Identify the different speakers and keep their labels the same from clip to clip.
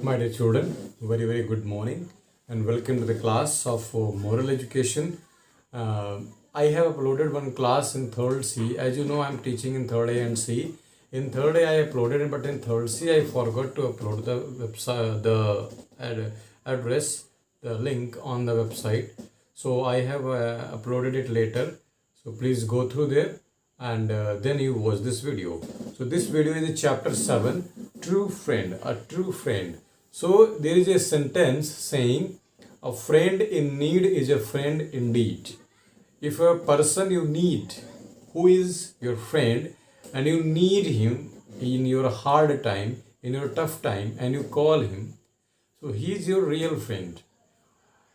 Speaker 1: My dear children, very good morning and welcome to the class of moral education. I have uploaded one class in 3rd C. As you know, I am teaching in 3rd A and C. In 3rd A I uploaded it, but in 3rd C I forgot to upload the website, address, the link on the website. So I have uploaded it later. So please go through there and then you watch this video. So this video is a chapter 7, true friend, a true friend. So there is a sentence saying a friend in need is a friend indeed. If a person you need who is your friend and you need him in your hard time, in your tough time, and you call him, so he is your real friend.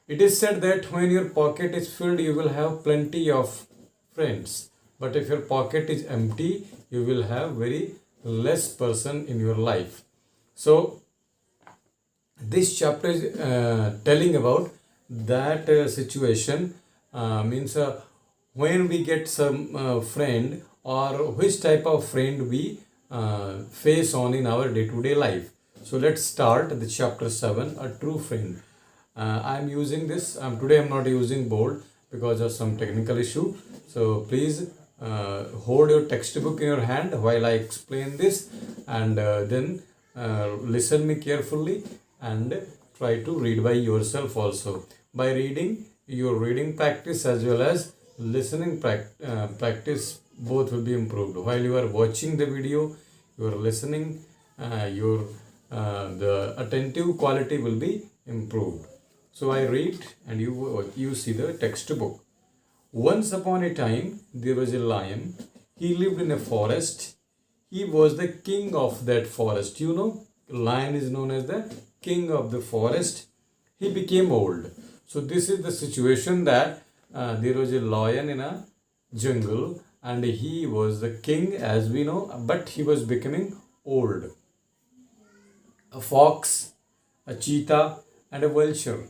Speaker 1: It is said that when your pocket is filled, you will have plenty of friends. But if your pocket is empty, you will have very less person in your life. So this chapter is telling about that situation, means when we get some friend or which type of friend we face on in our day-to-day life. So let's start the chapter 7, a true friend. I'm using this. Today I'm not using board because of some technical issue. So please hold your textbook in your hand while I explain this, and then listen me carefully and try to read by yourself also. By reading, your reading practice as well as listening practice both will be improved. While you are watching the video, you are listening, the attentive quality will be improved. So I read and you see the textbook. Once upon a time, there was a lion. He lived in a forest. He was the king of that forest. You know, lion is known as the king of the forest. He became old. So this is the situation that there was a lion in a jungle and he was the king, as we know, but he was becoming old. A fox, a cheetah and a vulture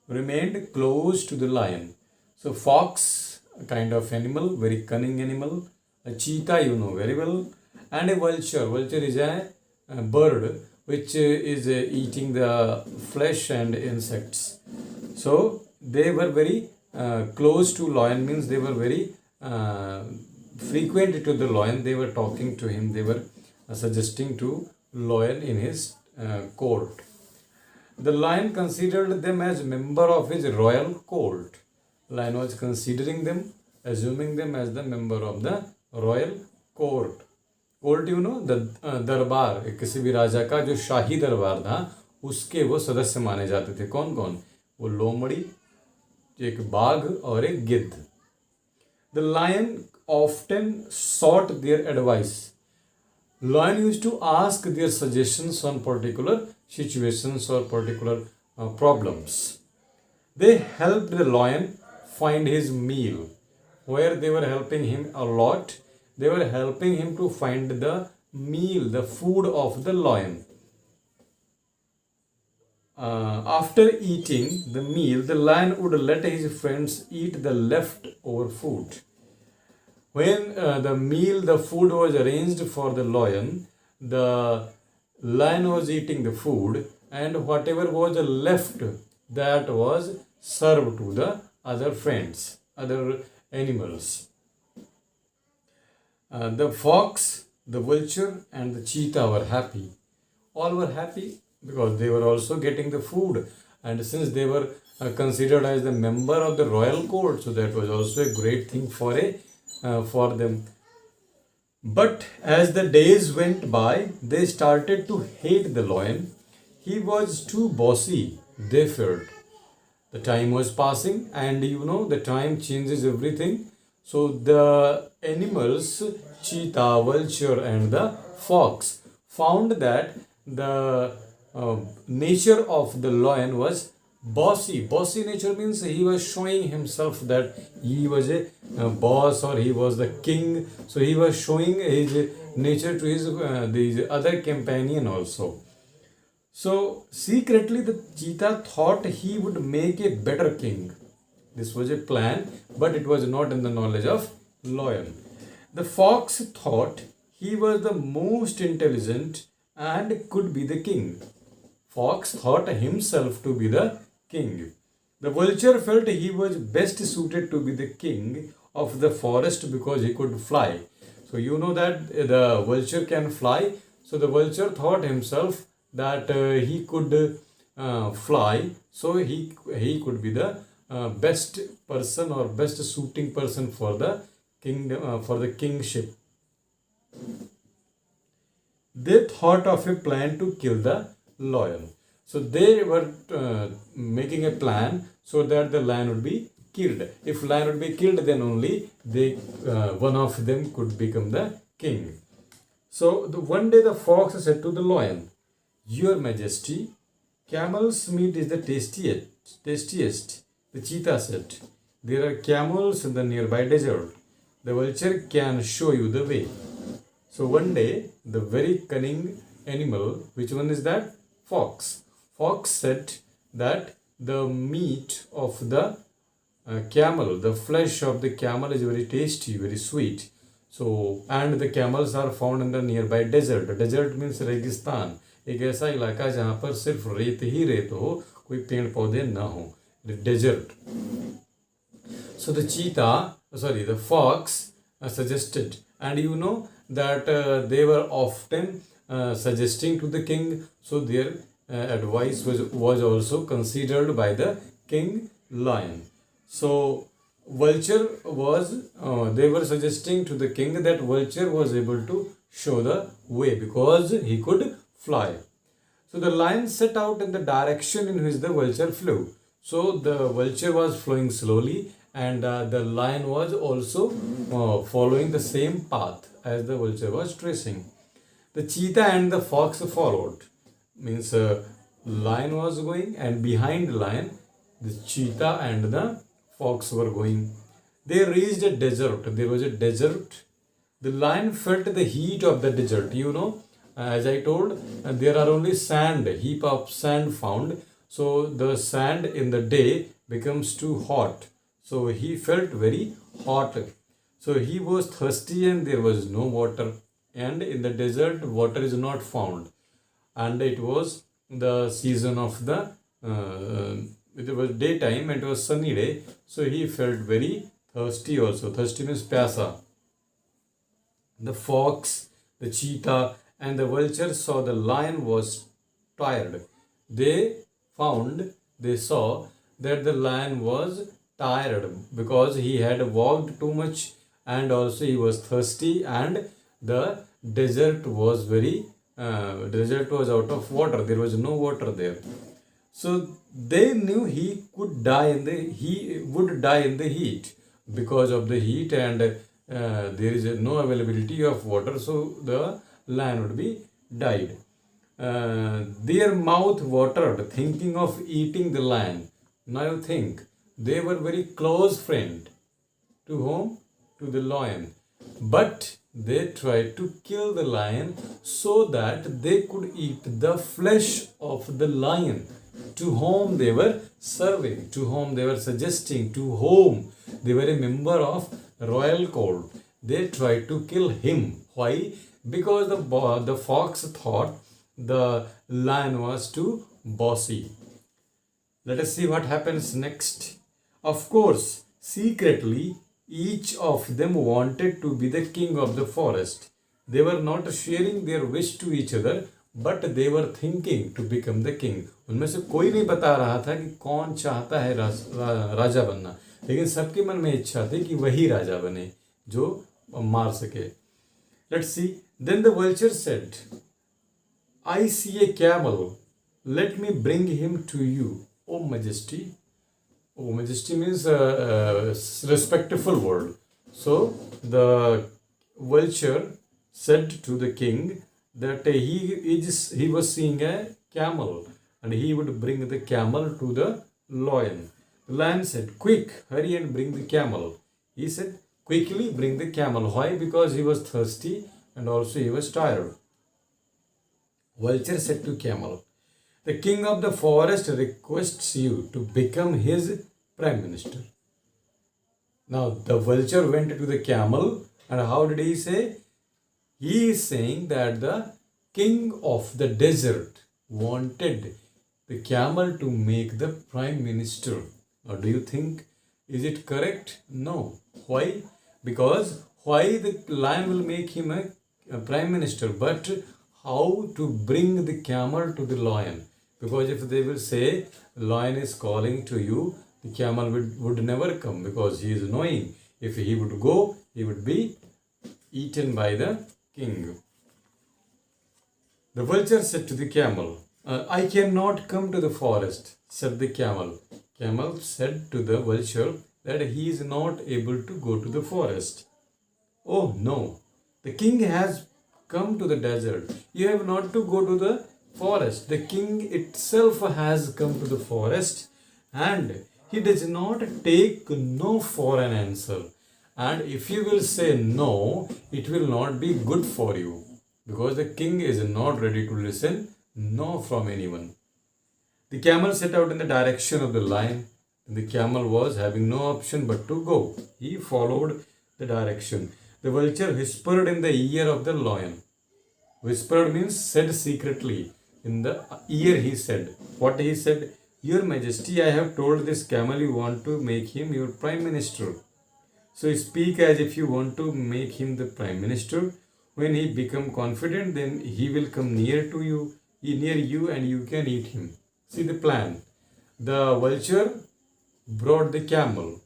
Speaker 1: remained close to the lion. So fox, a kind of animal, very cunning animal. A cheetah, you know very well. And a vulture. Vulture is a bird which is eating the flesh and insects. So they were very close to lion, means they were very frequent to the lion. They were talking to him. They were suggesting to lion in his court. The lion considered them as member of his royal court. Lion was considering them, assuming them as the member of the royal court. Court you know दरबार, किसी भी राजा का जो शाही दरबार था उसके वो सदस्य माने जाते थे. कौन कौन? वो लोमड़ी, एक बाघ और एक गिद्ध. The lion often sought their advice. Lion used to ask their suggestions on particular situations or particular problems. They helped the lion find his meal. Where they were helping him a lot, they were helping him to find the meal, the food of the lion. After eating the meal, the lion would let his friends eat the leftover food. When the food was arranged for the lion was eating the food, and whatever was left, that was served to the other friends, other animals. The fox, the vulture and the cheetah were happy. All were happy because they were also getting the food, and since they were considered as the member of the royal court, so that was also a great thing for them. But as the days went by, they started to hate the lion. He was too bossy, they felt. The time was passing, and you know the time changes everything. So the animals, cheetah, vulture and the fox, found that the nature of the lion was bossy. Bossy nature means he was showing himself that he was a boss or he was the king. So he was showing his nature to his other companion also. So secretly the cheetah thought he would make a better king. This was a plan, but it was not in the knowledge of lion. The fox thought he was the most intelligent and could be the king. fox thought himself to be the king. The vulture felt he was best suited to be the king of the forest because he could fly. So you know that the vulture can fly. So the vulture thought himself that he could fly. So he could be the best person or best suiting person for the kingdom, for the kingship. They thought of a plan to kill the lion. So they were making a plan so that the lion would be killed. If lion would be killed, then only one of them could become the king. So one day the fox said to the lion, "Your Majesty, camel's meat is the tastiest. The cheetah said, "There are camels in the nearby desert. The vulture can show you the way." So one day, the very cunning animal, which one is that? Fox. Fox said that the meat of the camel, the flesh of the camel is very tasty, very sweet. So, and the camels are found in the nearby desert. Desert means रेगिस्तान, एक ऐसा इलाका जहाँ पर सिर्फ रेत ही रेत हो, कोई पेड़ पौधे ना हो. The desert. So the fox suggested, and you know that they were often suggesting to the king, so their advice was also considered by the king lion. So vulture was they were suggesting to the king that vulture was able to show the way because he could fly. So the lion set out in the direction in which the vulture flew. So the vulture was flowing slowly, and the lion was also following the same path as the vulture was tracing. The cheetah and the fox followed. Means lion was going, and behind the lion, the cheetah and the fox were going. They reached a desert. There was a desert. The lion felt the heat of the desert. You know, as I told, there are only heap of sand found. So the sand in the day becomes too hot. So he felt very hot. So he was thirsty and there was no water. And in the desert, water is not found. And it was the season of the it was daytime and it was sunny day, so he felt very thirsty also. Thirsty means pyasa. The fox, the cheetah and the vulture saw the lion was tired. They saw that the lion was tired because he had walked too much and also he was thirsty, and the desert was desert was out of water. There was no water there. So they knew he would die in the heat because of the heat, and there is no availability of water, so the lion would be died. Their mouth watered thinking of eating the lion. Now you think, they were very close friend to whom? To the lion. But they tried to kill the lion so that they could eat the flesh of the lion to whom they were serving, to whom they were suggesting, to whom they were a member of royal court. They tried to kill him. Why? Because the fox thought the lion was too bossy. Let us see what happens next. Of course, secretly, each of them wanted to be the king of the forest. They were not sharing their wish to each other, but they were thinking to become the king. उनमें से कोई नहीं बता रहा था कि कौन चाहता है राजा बनना, लेकिन सबके मन में इच्छा थी कि वही राजा बने जो मार सके. Let's see. Then the vulture said, "I see a camel. Let me bring him to you, O Majesty." Oh, Majesty means respectful word. So the vulture said to the king that he was seeing a camel and he would bring the camel to the lion. The lion said, "Quick, hurry and bring the camel." He said, "Quickly bring the camel." Why? Because he was thirsty and also he was tired. Vulture said to camel, "The king of the forest requests you to become his prime minister." Now the vulture went to the camel, and how did he say? He is saying that the king of the desert wanted the camel to make the prime minister. Now, do you think, is it correct? No. Why? Because why the lion will make him a prime minister, but how to bring the camel to the lion? Because if they will say, lion is calling to you, the camel would never come because he is annoying. If he would go, he would be eaten by the king. The vulture said to the camel, I cannot come to the forest, said the camel. Camel said to the vulture that he is not able to go to the forest. Oh no, the king has come to the desert. You have not to go to the forest. The king itself has come to the forest and he does not take no for an answer. And if you will say no, it will not be good for you. Because the king is not ready to listen no from anyone. The camel set out in the direction of the lion. The camel was having no option but to go. He followed the direction. The vulture whispered in the ear of the lion. Whispered means said secretly. In the ear he said. What he said? Your Majesty, I have told this camel you want to make him your prime minister. So speak as if you want to make him the prime minister. When he become confident, then he will come near you and you can eat him. See the plan. The vulture brought the camel.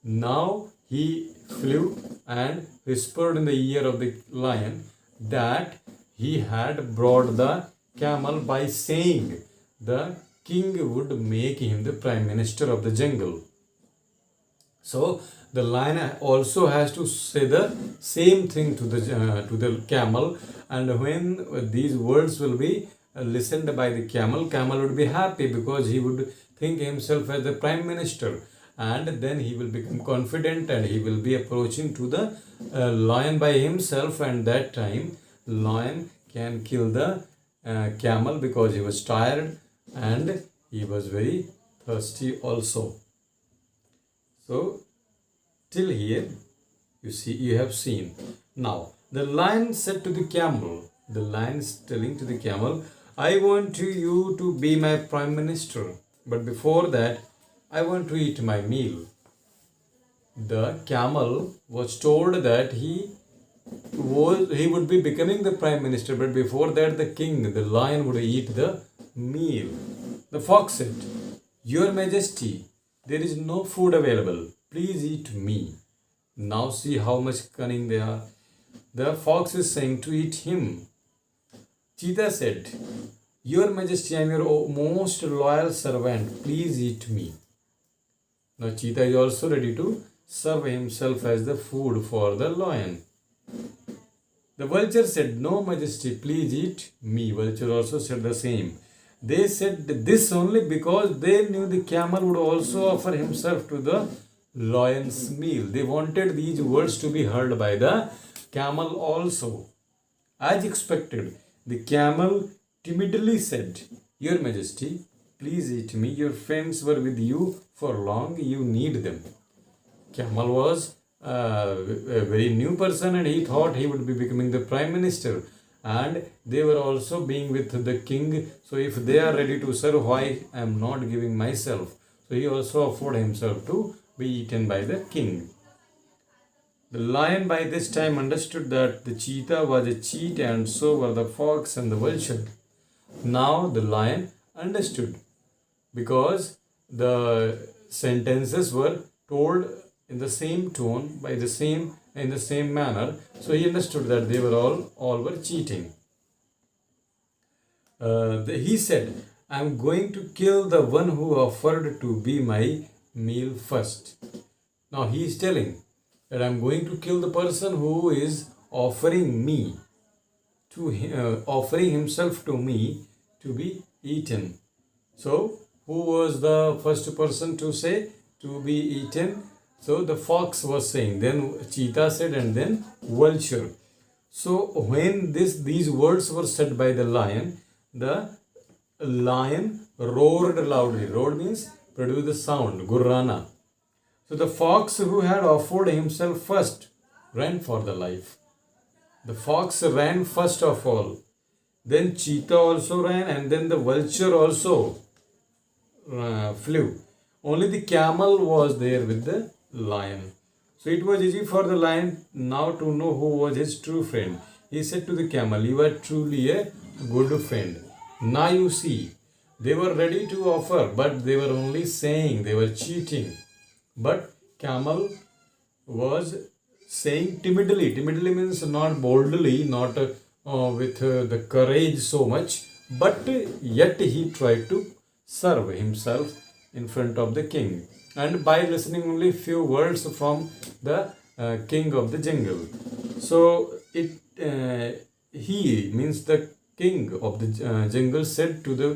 Speaker 1: Now he flew and whispered in the ear of the lion that he had brought the camel by saying the king would make him the prime minister of the jungle. So the lion also has to say the same thing to the camel, and when these words will be listened by the camel, camel would be happy because he would think himself as the prime minister, and then he will become confident and he will be approaching to the lion by himself, and that time lion can kill the camel because he was tired and he was very thirsty also. So till here, you have seen. Now, the lion said to the camel, the lion is telling to the camel, I want you to be my prime minister. But before that, I want to eat my meal. The camel was told that he would be becoming the prime minister. But before that, the king, the lion, would eat the meal. The fox said, Your Majesty, there is no food available. Please eat me. Now see how much cunning they are. The fox is saying to eat him. Cheetah said, Your Majesty, I am your most loyal servant. Please eat me. Now cheetah is also ready to serve himself as the food for the lion. The vulture said, No, Majesty, please eat me. Vulture also said the same. They said this only because they knew the camel would also offer himself to the lion's meal. They wanted these words to be heard by the camel also. As expected, the camel timidly said, Your Majesty, please eat me. Your friends were with you for long. You need them. Camel was a very new person and he thought he would be becoming the prime minister. And they were also being with the king. So if they are ready to serve, why I am not giving myself? So he also offered himself to be eaten by the king. The lion by this time understood that the cheetah was a cheat and so were the fox and the vulture. Now the lion understood because the sentences were told in the same tone, in the same manner. So he understood that they were all were cheating. He said, I am going to kill the one who offered to be my meal first. Now he is telling that I am going to kill the person who is offering himself to me to be eaten. So who was the first person to say to be eaten? So the fox was saying, then cheetah said, and then vulture. So when these words were said by the lion roared loudly. Roared means produce the sound, gurrana. So the fox who had offered himself first ran for the life. The fox ran first of all. Then cheetah also ran, and then the vulture also flew. Only the camel was there with the lion. So it was easy for the lion now to know who was his true friend. He said to the camel, "You are truly a good friend. Now you see." They were ready to offer, but they were only saying, they were cheating. But camel was saying timidly. Timidly means not boldly, not with the courage so much, but yet he tried to serve himself in front of the king, and by listening only few words from the king of the jungle. So it he means the king of the jungle said to the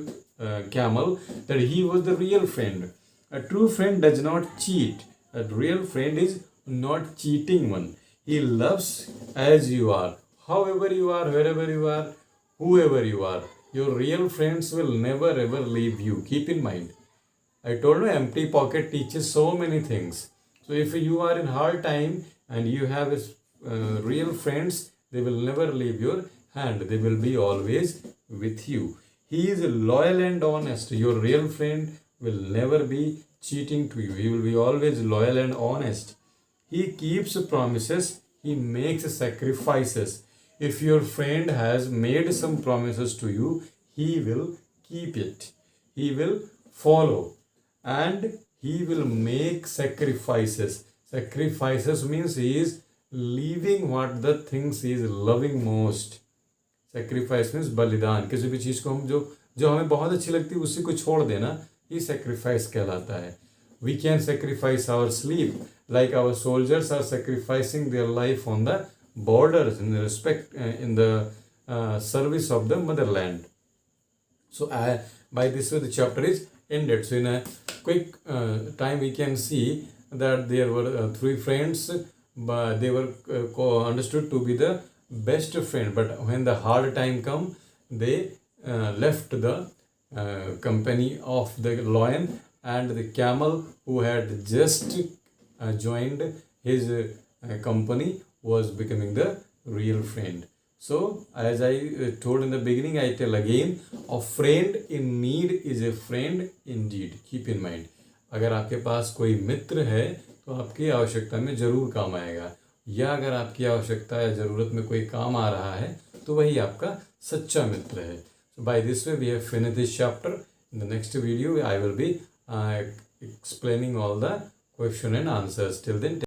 Speaker 1: camel that he was the real friend. A true friend does not cheat. A real friend is not cheating one. He loves as you are, however you are, wherever you are, whoever you are. Your real friends will never ever leave you. Keep in mind. I told you empty pocket teaches so many things. So if you are in hard time and you have real friends, they will never leave your hand. They will be always with you. He is loyal and honest. Your real friend will never be cheating to you. He will be always loyal and honest. He keeps promises. He makes sacrifices. If your friend has made some promises to you, he will keep it. He will follow. And he will make sacrifices. Sacrifices means he is leaving what the things he is loving most. Sacrifice means बलिदान. किसी भी चीज़ को हम जो हमें बहुत अच्छी लगती है उसी को छोड़ देना, ये sacrifice कहलाता है. We can sacrifice our sleep, like our soldiers are sacrificing their life on the borders in the respect in the service of the motherland. So by this way the chapter is ended. So in a quick time we can see that there were three friends, but they were understood to be the best friend. But when the hard time come, they left the company of the lion, and the camel who had just joined his company was becoming the real friend. So as I told in the beginning, I tell again, a friend in need is a friend indeed. Keep in mind, अगर आपके पास कोई मित्र है तो आपकी आवश्यकता में जरूर काम आएगा, या अगर आपकी आवश्यकता या ज़रूरत में कोई काम आ रहा है तो वही आपका सच्चा मित्र है. So by this way we have finished this chapter. In the next video I will be explaining all the question and answers. Till then.